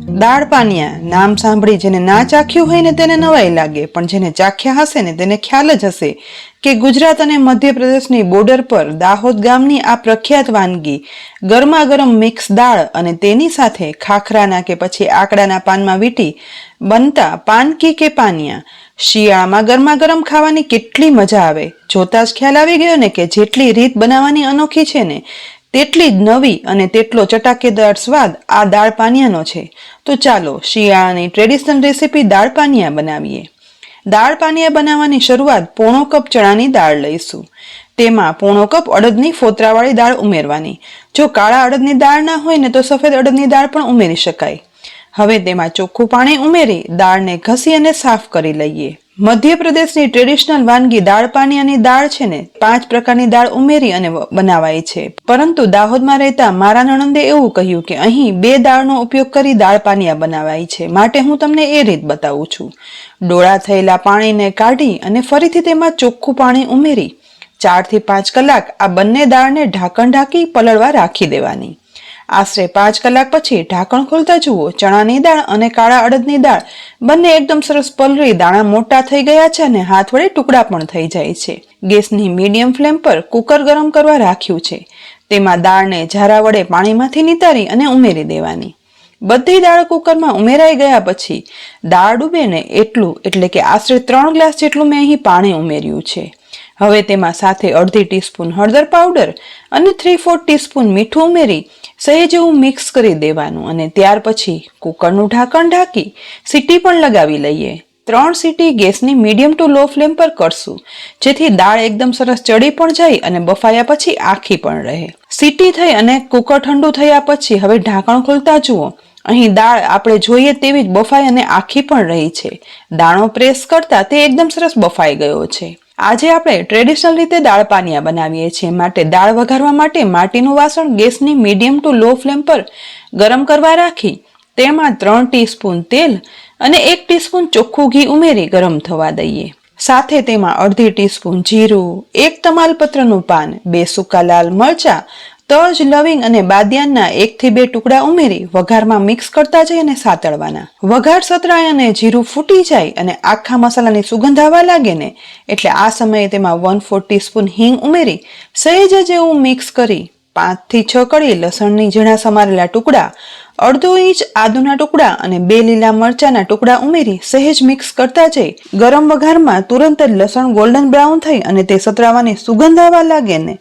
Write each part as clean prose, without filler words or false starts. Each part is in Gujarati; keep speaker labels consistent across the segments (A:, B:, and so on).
A: દાળ પાનિયા નામ સાંભળી જેને ના ચાખ્યું હોય ને તેને નવાઈ લાગે, પણ જેને ચાખ્યા હશે ને તેને ખ્યાલ જ હશે કે ગુજરાત અને મધ્યપ્રદેશની બોર્ડર પર દાહોદ ગામની આ પ્રખ્યાત વાનગી ગરમા ગરમ મિક્સ દાળ અને તેની સાથે ખાખરાના કે પછી આકડાના પાનમાં વીંટી બનતા પાનકી કે પાનિયા શિયાળામાં ગરમા ગરમ ખાવાની કેટલી મજા આવે. જોતા જ ખ્યાલ આવી ગયો ને કે જેટલી રીત બનાવવાની અનોખી છે ને તેટલી જ નવી અને તેટલો ચટાકેદાર સ્વાદ આ દાળ પાનિયાનો છે. તો ચાલો શિયાળાની ટ્રેડિશનલ રેસીપી દાળ પાનિયા બનાવીએ. દાળ પાનિયા બનાવવાની શરૂઆત પોણો કપ ચણાની દાળ લઈશું. તેમાં પોણો કપ અડદની ફોતરાવાળી દાળ ઉમેરવાની. જો કાળા અડદની દાળ ના હોય ને તો સફેદ અડદની દાળ પણ ઉમેરી શકાય. હવે તેમાં ચોખ્ખું પાણી ઉમેરી દાળને ઘસી અને સાફ કરી લઈએ. મધ્યપ્રદેશની ટ્રેડિશનલ વાનગી દાળ પાનિયાની દાળ છે ને 5 પ્રકારની દાળ ઉમેરી અને બનાવાય છે, પરંતુ દાહોદમાં રહેતા મારા નણંદે એવું કહ્યું કે અહીં 2 દાળનો ઉપયોગ કરી દાળ પાનિયા બનાવાય છે, માટે હું તમને એ રીત બતાવું છું. ડોળા થયેલા પાણીને કાઢી અને ફરીથી તેમાં ચોખ્ખું પાણી ઉમેરી 4 થી 5 કલાક આ બંને દાળને ઢાંકણ ઢાંકી પલળવા રાખી દેવાની. આશરે 5 કલાક પછી ઢાંકણ ખોલતા જુઓ ચણાની દાળ અને કાળા અડદની દાળ બંને એકદમ સરસ પલળી દાણા મોટા થઈ ગયા છે અને હાથ વડે ટુકડા પણ થઈ જાય છે. ગેસની મીડિયમ ફ્લેમ પર કુકર ગરમ કરવા રાખ્યું છે. તેમાં દાળને ઝારા વડે પાણીમાંથી નિતારી અને ઉમેરી દેવાની. બધી દાળ કુકરમાં ઉમેરાઈ ગયા પછી દાળ ડૂબે ને એટલું એટલે કે આશરે 3 ગ્લાસ જેટલું મેં અહીં પાણી ઉમેર્યું છે. હવે તેમાં સાથે અડધી ટીસ્પૂન હળદર પાવડર અને 3/4 ટીસ્પૂન મીઠું ઉમેરી સહેજ એવું મિક્સ કરી દેવાનું અને ત્યાર પછી કુકરનું ઢાંકણ ઢાંકી સીટી પણ લગાવી લઈએ. 3 સીટી ગેસની મીડિયમ ટુ લો ફ્લેમ પર કરશું, જેથી દાળ એકદમ સરસ ચડી પણ જાય અને બફાયા પછી આખી પણ રહે. સીટી થઈ અને કુકર ઠંડુ થયા પછી હવે ઢાંકણ ખોલતા જુઓ અહીં દાળ આપણે જોઈએ તેવી જ બફાઈ અને આખી પણ રહી છે. દાણો પ્રેસ કરતા તે એકદમ સરસ બફાઈ ગયો છે. આજે આપણે ટ્રેડિશનલ રીતે દાળ પાનિયા બનાવીએ છીએ, માટે દાળ વઘારવા માટે માટીનું વાસણ ગેસની મીડિયમ ટુ લો ફ્લેમ પર ગરમ કરવા રાખી તેમાં 3 ટીસ્પૂન તેલ અને 1 ટીસ્પૂન ચોખ્ખું ઘી ઉમેરી ગરમ થવા દઈએ. સાથે તેમાં અડધી ટીસ્પૂન જીરું, 1 તમાલપત્રનું પાન, 2 સૂકા લાલ મરચા, તજ, લવિંગ અને બાદિયાનના 1 થી 2 ટુકડા ઉમેરી વઘારમાં મિક્સ કરતા જઈ અને સાતળવાના. વઘાર સતરાય અને જીરું ફૂટી જાય અને આખા મસાલાની સુગંધ આવવા લાગે ને એટલે આ સમયે તેમાં 1/4 ટીસ્પૂન હિંગ ઉમેરી સહેજ જેવું મિક્સ કરી 5 થી 6 કળી લસણની ઝીણા સમારેલા ટુકડા, અડધો ઇંચ આદુના ટુકડા અને 2 લીલા મરચાના ટુકડા ઉમેરી સહેજ મિક્સ કરતા જઈ ગરમ વઘારમાં તુરંત જ લસણ ગોલ્ડન બ્રાઉન થઈ અને તે સતરાવાની સુગંધ આવવા લાગે ને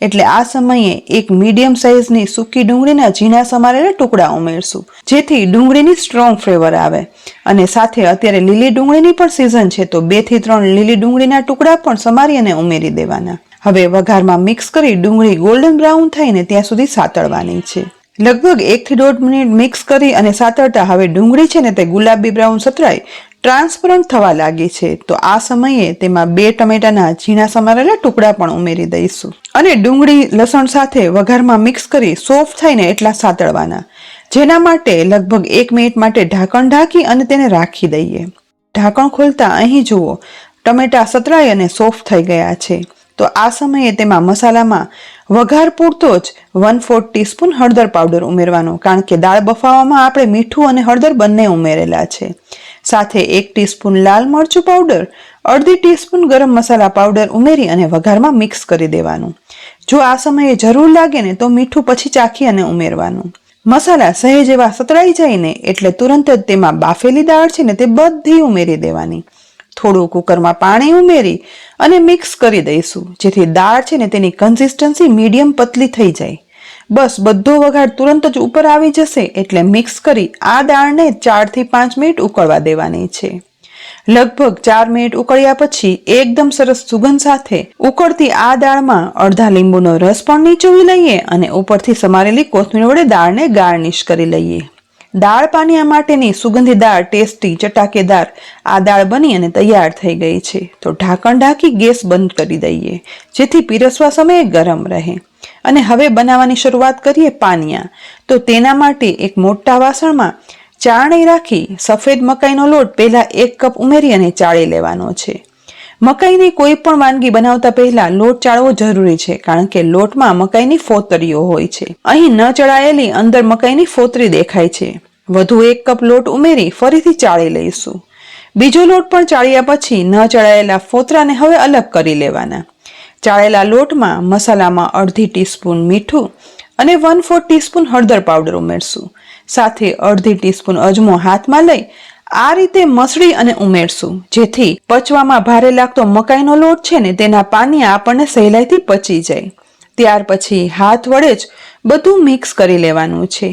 A: એટલે આ સમયે એક મીડિયમ સાઇઝની સૂકી ડુંગળીના ઝીણા સમારેલા ટુકડા ઉમેરશું, જેથી ડુંગળીની સ્ટ્રોંગ ફ્લેવર આવે. અને સાથે અત્યારે લીલી ડુંગળીની પણ સિઝન છે તો 2 થી 3 લીલી ડુંગળીના ટુકડા પણ સમારી અને ઉમેરી દેવાના. હવે વઘારમાં મિક્સ કરી ડુંગળી ગોલ્ડન બ્રાઉન થઈને ત્યાં સુધી સાતળવાની છે. લગભગ 1 થી 1.5 મિનિટ મિક્સ કરી અને સાતળતા હવે ડુંગળી છે ને તે ગુલાબી બ્રાઉન સતરાઈ ટ્રાન્સપરન્ટ થવા લાગી છે. તો આ સમયે તેમાં 2 ટમેટાના ઝીણા સમારેલા ટુકડા પણ ઉમેરી દઈશું અને ડુંગળી લસણ સાથે વઘારમાં મિક્સ કરી સોફ્ટ થઈને એટલા સાતળવાના, જેના માટે લગભગ 1 મિનિટ માટે ઢાંકણ ઢાંકી અને તેને રાખી દઈએ. ઢાંકણ ખોલતા અહીં જુઓ ટમેટા સતરાઈ અને સોફ્ટ થઈ ગયા છે. તો આ સમયે તેમાં મસાલામાં વઘાર પૂરતો જ 1/4 ટીસ્પૂન હળદર પાવડર ઉમેરવાનો, કારણ કે દાળ બફાવવામાં આપણે મીઠું અને હળદર બંને ઉમેરેલા છે. સાથે 1 ટીસ્પૂન લાલ મરચું પાવડર, અડધી ટીસ્પૂન ગરમ મસાલા પાવડર ઉમેરી અને વઘારમાં મિક્સ કરી દેવાનું. જો આ સમયે જરૂર લાગે ને તો મીઠું પછી ચાખી અને ઉમેરવાનું. મસાલા સહેજ એવા સતરાઈ જાય ને એટલે તુરંત જ તેમાં બાફેલી દાળ છે ને તે બધી ઉમેરી દેવાની. થોડું કુકરમાં પાણી ઉમેરી અને મિક્સ કરી દઈશું, જેથી દાળ છે ને તેની કન્સિસ્ટન્સી મીડિયમ પતલી થઈ જાય. બસ બધો વઘાર તુરંત જ ઉપર આવી જશે એટલે મિક્સ કરી આ દાળને 4 થી 5 મિનિટ ઉકળવા દેવાની છે. લગભગ 4 મિનિટ ઉકળ્યા પછી એકદમ સરસ સુગંધ સાથે ઉકળતી આ દાળમાં અડધા લીંબુનો રસ પણ નીચોવી લઈએ અને ઉપરથી સમારેલી કોથમીર વડે દાળને ગાર્નિશ કરી લઈએ. દાળ પાનિયા માટેની સુગંધીદાર ટેસ્ટી ચટાકેદાર આ દાળ બની અને તૈયાર થઈ ગઈ છે. તો ઢાંકણ ઢાંકી ગેસ બંધ કરી દઈએ, જેથી પીરસવા સમયે ગરમ રહે. અને હવે બનાવવાની શરૂઆત કરીએ પાનિયા. તો તેના માટે એક મોટા વાસણમાં ચાળણી રાખી સફેદ મકાઈનો લોટ પહેલા 1 કપ ઉમેરી અને ચાળી લેવાનો છે. મકાઈની કોઈ પણ વાનગી બનાવતા પહેલા લોટ ચાળવો જરૂરી છે, કારણ કે લોટમાં મકાઈની ફોતરીઓ હોય છે. અહીં ન ચડાયેલી અંદર મકાઈની ફોતરી દેખાય છે. વધુ 1 કપ લોટ ઉમેરી ફરીથી ચાળી લઈશું. બીજો લોટ પણ ચાળ્યા પછી ન ચડાયેલા ફોતરાને હવે અલગ કરી લેવાના. ચાળેલા લોટમાં મસાલામાં અડધી ટીસ્પૂન મીઠું અને 1/4 ટીસ્પૂન હળદર પાવડર ઉમેરશું. સાથે અડધી ટીસ્પૂન અજમો હાથમાં લઈ આ રીતે મસળી અને ઉમેરશું, જેથી પચવામાં ભારે લાગતો મકાઈનો લોટ છે ને તેના પાનિયા આપણને સહેલાઈથી પચી જાય. ત્યાર પછી હાથ વડે જ બધું મિક્સ કરી લેવાનું છે.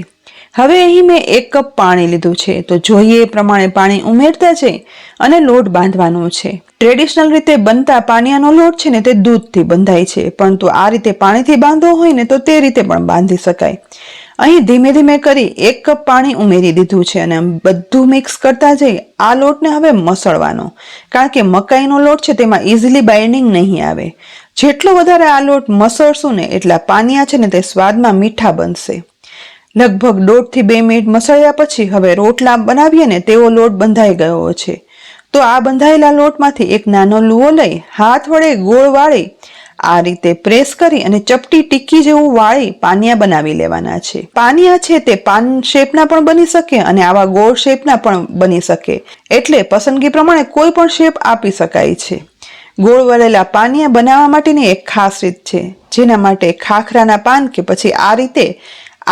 A: હવે અહીં મેં 1 કપ પાણી લીધું છે, તો જોઈએ એ પ્રમાણે પાણી ઉમેરતા જઈ અને લોટ બાંધવાનો છે. ટ્રેડિશનલ રીતે બનતા પાનિયાનો લોટ છે ને તે દૂધથી બંધાય છે, પરંતુ આ રીતે પાણીથી બાંધવો હોય ને તો તે રીતે પણ બાંધી શકાય. અહીં ધીમે ધીમે કરી 1 કપ પાણી ઉમેરી દીધું છે અને બધું મિક્સ કરતા જઈ આ લોટને હવે મસળવાનો, કારણ કે મકાઈનો લોટ છે તેમાં ઇઝીલી બાઇન્ડિંગ નહીં આવે. જેટલો વધારે આ લોટ મસળશું ને એટલા પાનિયા છે ને તે સ્વાદમાં મીઠા બનશે. લગભગ 1.5 થી 2 મિનિટ મસળ્યા પછી હવે રોટલા બનાવીએ ને તેવો લોટ બંધાઈ ગયો છે. તો આ બંધાયેલા લોટમાંથી એક નાનો લુઓ લઈ હાથ વડે ગોળ વાળી આ રીતે પ્રેસ કરી અને ચપટી ટીકી જેવું વાળી પાનિયા બનાવી લેવાના છે. પાનિયા છે તે પાન શેપના પણ બની શકે અને આવા ગોળ શેપના પણ બની શકે, એટલે પસંદગી પ્રમાણે કોઈ પણ શેપ આપી શકાય છે. ગોળ વળેલા પાનિયા બનાવવા માટેની એક ખાસ રીત છે, જેના માટે ખાખરાના પાન કે પછી આ રીતે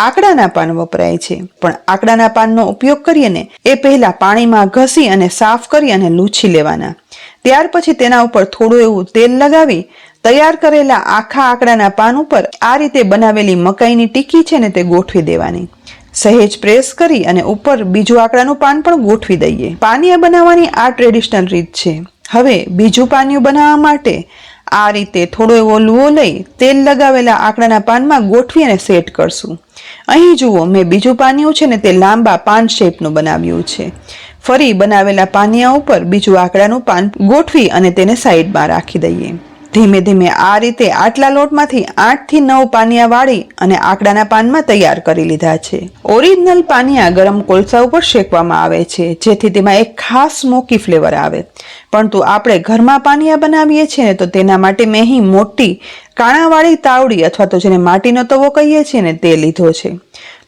A: આકડાના પાન વપરાય છે. પણ આકડાના પાનનો ઉપયોગ કરીએ ને એ પહેલા પાણીમાં ઘસી અને સાફ કરી અને લૂછી લેવાના. ત્યાર પછી તેના ઉપર થોડું એવું તેલ લગાવી તૈયાર કરેલા આખા આકડાના પાન ઉપર આ રીતે બનાવેલી મકાઈની ટીકી છે ને તે ગોઠવી દેવાની. સહેજ પ્રેસ કરી અને ઉપર બીજું આકડાનું પાન પણ ગોઠવી દઈએ. પાનિયા બનાવવાની આ ટ્રેડિશનલ રીત છે. હવે બીજું પાનિયું બનાવવા માટે આ રીતે થોડો એવો લુઓ લઈ તેલ લગાવેલા આકડાના પાનમાં ગોઠવી અને સેટ કરશું. અહીં જુઓ, મેં બીજું પાનિયું છે ને તે લાંબા પાન શેપનું બનાવ્યું છે. ફરી બનાવેલા પાનિયા ઉપર બીજું આકડાનું પાન ગોઠવી અને તેને સાઈડમાં રાખી દઈએ. ધીમે ધીમે આ રીતે આટલા લોટમાંથી 8 થી 9 પાનિયા વાળી અને આકડાના પાનમાં તૈયાર કરી લીધા છે. ઓરિજિનલ પાનિયા ગરમ કોલસા ઉપર શેકવામાં આવે છે, જેથી તેમાં એક ખાસ સ્મોકી ફ્લેવર આવે. પરંતુ આપણે ઘરમાં પાનિયા બનાવીએ છીએ ને તો તેના માટે મેં અહીં મોટી કાણાવાળી તાવડી અથવા તો જેને માટીનો તવો કહીએ છીએ ને તે લીધો છે.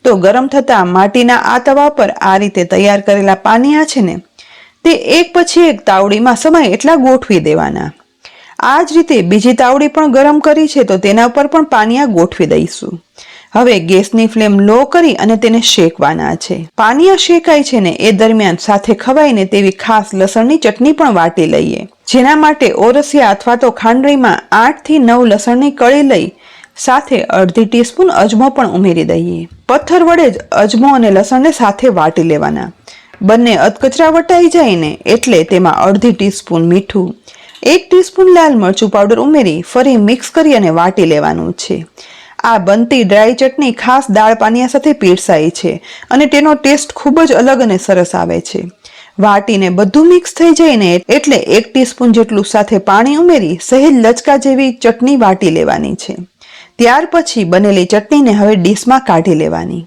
A: તો ગરમ થતા માટીના આ તવા પર આ રીતે તૈયાર કરેલા પાનિયા છે ને તે એક પછી એક તાવડીમાં સમય એટલા ગોઠવી દેવાના. આ જ રીતે બીજી તાવડી પણ ગરમ કરી છે, તો તેના ઉપર પણ પાનિયા ગોઠવી દઈશું. હવે ગેસની ફ્લેમ લો કરી અને તેને શેકવાના છે. પાનિયા શેકાય છે ને એ દરમિયાન સાથે ખવાય ને તેવી ખાસ લસણની ચટણી પણ વાટી લઈએ, જેના માટે ઓરસિયા અથવા તો ખાંડણીમાં 8 થી 9 લસણની કળી લઈ સાથે અડધી ટીસ્પૂન અજમો પણ ઉમેરી દઈએ. પથ્થર વડે જ અજમો અને લસણને સાથે વાટી લેવાના. બંને અધકચરા વટાઈ જાય ને એટલે તેમાં અડધી ટીસ્પૂન મીઠું, 1 ટીસ્પૂન લાલ મરચું પાવડર ઉમેરી ફરી મિક્સ કરી અને વાટી લેવાનું છે. આ બનતી ડ્રાય ચટણી ખાસ દાળ પાનિયા સાથે પીરસાય છે અને તેનો ટેસ્ટ ખૂબ જ અલગ અને સરસ આવે છે. વાટીને બધું મિક્સ થઈ જાય ને એટલે 1 ટીસ્પૂન જેટલું સાથે પાણી ઉમેરી સહેજ લચકા જેવી ચટણી વાટી લેવાની છે. ત્યાર પછી બનેલી ચટણીને હવે ડીશમાં કાઢી લેવાની.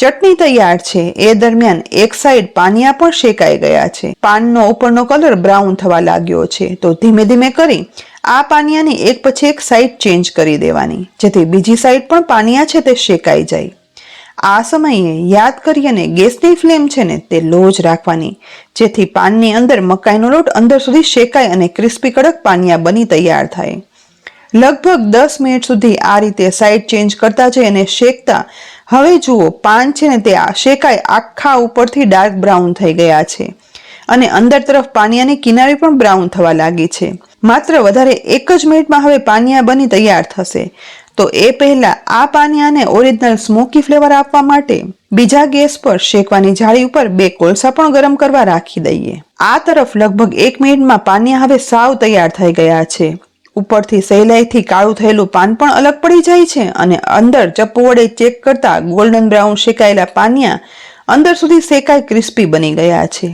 A: ચટણી તૈયાર છે એ દરમિયાન એક સાઈડ પાનિયા પણ શેકાઈ ગયા છે. પાનનો ઉપરનો કલર બ્રાઉન થવા લાગ્યો છે, તો ધીમે ધીમે કરી આ પાનિયાની એક પછી એક સાઈડ ચેન્જ કરી દેવાની, જેથી બીજી સાઈડ પણ પાનિયા છે તે શેકાઈ જાય. આ સમયે યાદ કરી અને ગેસની ફ્લેમ છે ને તે લો જ રાખવાની, જેથી પાનની અંદર મકાઈનો લોટ અંદર સુધી શેકાય અને ક્રિસ્પી કડક પાનિયા બની તૈયાર થાય. લગભગ 10 મિનિટ સુધી આ રીતે સાઈડ ચેન્જ કરતા જઈ અને શેકતા હવે જુઓ, પાન છે ને તે શેકાય આખા ઉપરથી ડાર્ક બ્રાઉન થઈ ગયા છે અને અંદર તરફ પાનિયાની કિનારી પણ બ્રાઉન થવા લાગી છે. માત્ર વધારે 1 જ મિનિટમાં હવે પાનિયા બની તૈયાર થશે. તો એ પહેલા આ પાનિયાને ઓરિજિનલ સ્મોકી ફ્લેવર આપવા માટે બીજા ગેસ પર શેકવાની જાળી ઉપર 2 કોલસા પણ ગરમ કરવા રાખી દઈએ. આ તરફ લગભગ 1 મિનિટમાં પાનિયા હવે સાવ તૈયાર થઈ ગયા છે. ઉપરથી સહેલાઈથી કાળું થયેલું પાન પણ અલગ પડી જાય છે અને અંદર ચપ્પુ વડે ચેક કરતા ગોલ્ડન બ્રાઉન શેકાયેલા પાનિયા અંદર સુધી શેકાઈ ક્રિસ્પી બની ગયા છે.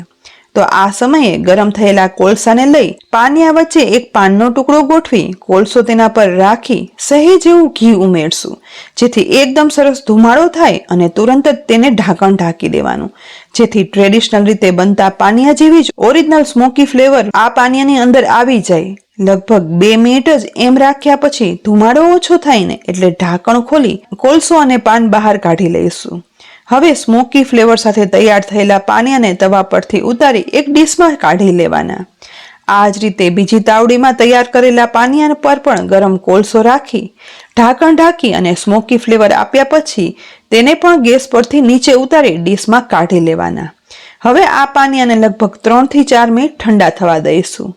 A: તો આ સમયે ગરમ થયેલા કોલસાને લઈ પાનિયા વચ્ચે એક પાનનો ટુકડો ગોઠવી કોલસો તેના પર રાખી સહેજ એવું ઘી ઉમેરશું, જેથી એકદમ સરસ ધુમાડો થાય અને તુરંત જ તેને ઢાંકણ ઢાંકી દેવાનું, જેથી ટ્રેડિશનલ રીતે બનતા પાનિયા જેવી જ ઓરિજિનલ સ્મોકી ફ્લેવર આ પાનિયાની અંદર આવી જાય. લગભગ 2 મિનિટ જ એમ રાખ્યા પછી ધુમાડો ઓછો થાય ને એટલે ઢાંકણ ખોલી કોલસો અને પાન બહાર કાઢી લઈશું. હવે સ્મોકી ફ્લેવર સાથે તૈયાર થયેલા પાનિયાને તવા પરથી ઉતારી એક ડીશમાં કાઢી લેવાના. આ જ રીતે બીજી તાવડીમાં તૈયાર કરેલા પાનિયા પર પણ ગરમ કોલસો રાખી ઢાંકણ ઢાંકી અને સ્મોકી ફ્લેવર આપ્યા પછી તેને પણ ગેસ પરથી નીચે ઉતારી ડીશમાં કાઢી લેવાના. હવે આ પાનિયાને લગભગ 3 થી 4 મિનિટ ઠંડા થવા દઈશું.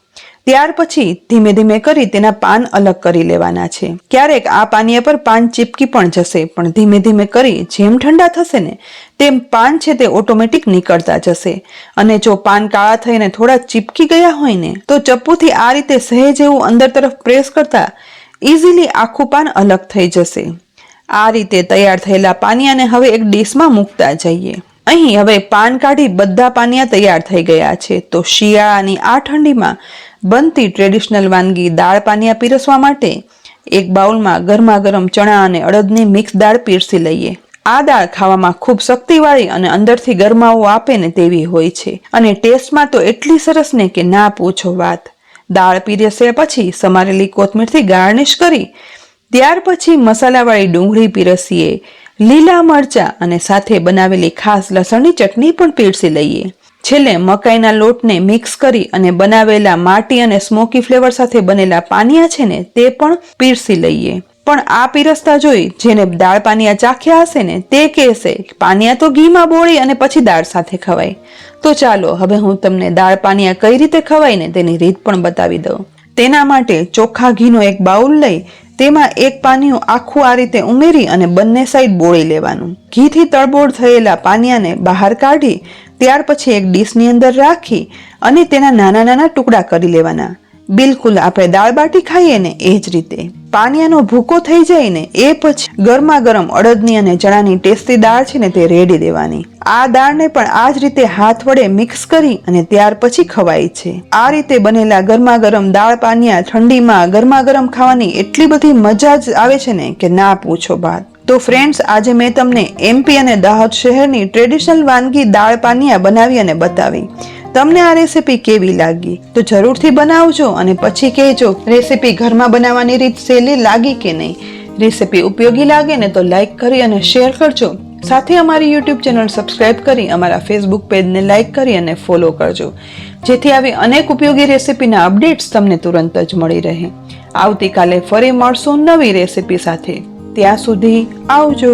A: ત્યાર પછી ધીમે ધીમે કરી તેના પાન અલગ કરી લેવાના છે. ક્યારેક આ પાનિયા પર પાન ચીપકી પણ જશે, પણ ધીમે ધીમે કરી જેમ ઠંડા થશે ને તેમ પાન છે તે ઓટોમેટિક નીકળતા જશે. અને જો પાન કાળા થઈને થોડા ચીપકી ગયા હોય ને તો ચપ્પુથી આ રીતે સહેજ એવું અંદર તરફ પ્રેસ કરતા ઇઝીલી આખું પાન અલગ થઈ જશે. આ રીતે તૈયાર થયેલા પાનિયાને હવે એક ડીશમાં મૂકતા જઈએ. અહીં હવે પાન કાઢી બધા પાનિયા તૈયાર થઈ ગયા છે. તો શિયાળાની આ ઠંડીમાં બનતી ટ્રેડિશનલ વાનગી દાળ પાનિયા પીરસવા માટે એક બાઉલમાં ગરમા ગરમ ચણા અને અડદની મિક્સ દાળ પીરસી લઈએ. આ દાળ ખાવામાં ખૂબ શક્તિવાળી અને અંદરથી ગરમાવો આપે ને તેવી હોય છે, અને ટેસ્ટમાં તો એટલી સરસ ને કે ના પૂછો વાત. દાળ પીરસ્યા પછી સમારેલી કોથમીરથી ગાર્નિશ કરી ત્યાર પછી મસાલાવાળી ડુંગળી પીરસીએ, લીલા મરચા અને સાથે બનાવેલી ખાસ લસણની ચટણી પણ પીરસી લઈએ. છેલ્લે મકાઈના લોટને મિક્સ કરી અને બનાવેલા માટી અને સ્મોકી ફ્લેવર સાથે બનેલા પાનિયા છે ને તે પણ પીરસી લઈએ. પણ આ પીરસતા જોઈ જેને દાળ પાનિયા ચાખ્યા હશે ને તે કહેશે પાનિયા તો ઘીમાં બોળી અને પછી દાળ સાથે ખવાય. તો ચાલો હવે હું તમને દાળ પાનિયા કઈ રીતે ખવાય ને તેની રીત પણ બતાવી દઉં. તેના માટે ચોખ્ખા ઘીનો એક બાઉલ લઈ તેમાં એક પાનિયું આખું આ રીતે ઉમેરી અને બંને સાઈડ બોળી લેવાનું. ઘીથી તળબોળ થયેલા પાનિયાને બહાર કાઢી ત્યાર પછી એક ડીશની અંદર રાખી અને તેના નાના નાના ટુકડા કરી લેવાના. બિલકુલ આપણે દાળ બાટી ખાઈએ ને એ જ રીતે. પાનિયાનો ભૂકો થઈ જાય ને એ પછી ગરમા ગરમ અડદની અને ચણાની ટેસ્ટી દાળ છે ને તે રેડી દેવાની. આ દાળને પણ આ જ રીતે હાથ વડે મિક્સ કરી અને ત્યાર પછી ખવાય છે. આ રીતે બનેલા ગરમા ગરમ દાળ પાનિયા ઠંડીમાં ગરમા ગરમ ખાવાની એટલી બધી મજા જ આવે છે ને કે ના પૂછો વાત. તો ફ્રેન્ડ્સ, આજે મેં તમને એમપી અને દાહોદ શહેરની ટ્રેડિશનલ વાનગી દાળ પાનિયા બનાવી અને બતાવી. તમને આ રેસીપી કેવી લાગી તો જરૂરથી બનાવજો અને પછી કહેજો રેસીપી ઘરમાં બનાવવાની રીત સહેલી લાગી કે નહીં. રેસીપી ઉપયોગી લાગે ને તો લાઈક કરી અને શેર કરજો. સાથે અમારી યુટ્યુબ ચેનલ સબસ્ક્રાઇબ કરી અમારા ફેસબુક પેજને લાઈક કરી અને ફોલો કરજો, જેથી આવી અનેક ઉપયોગી રેસીપીના અપડેટ્સ તમને તુરંત જ મળી રહે. આવતીકાલે ફરી મળશું નવી રેસીપી સાથે. ત્યાં સુધી આવજો.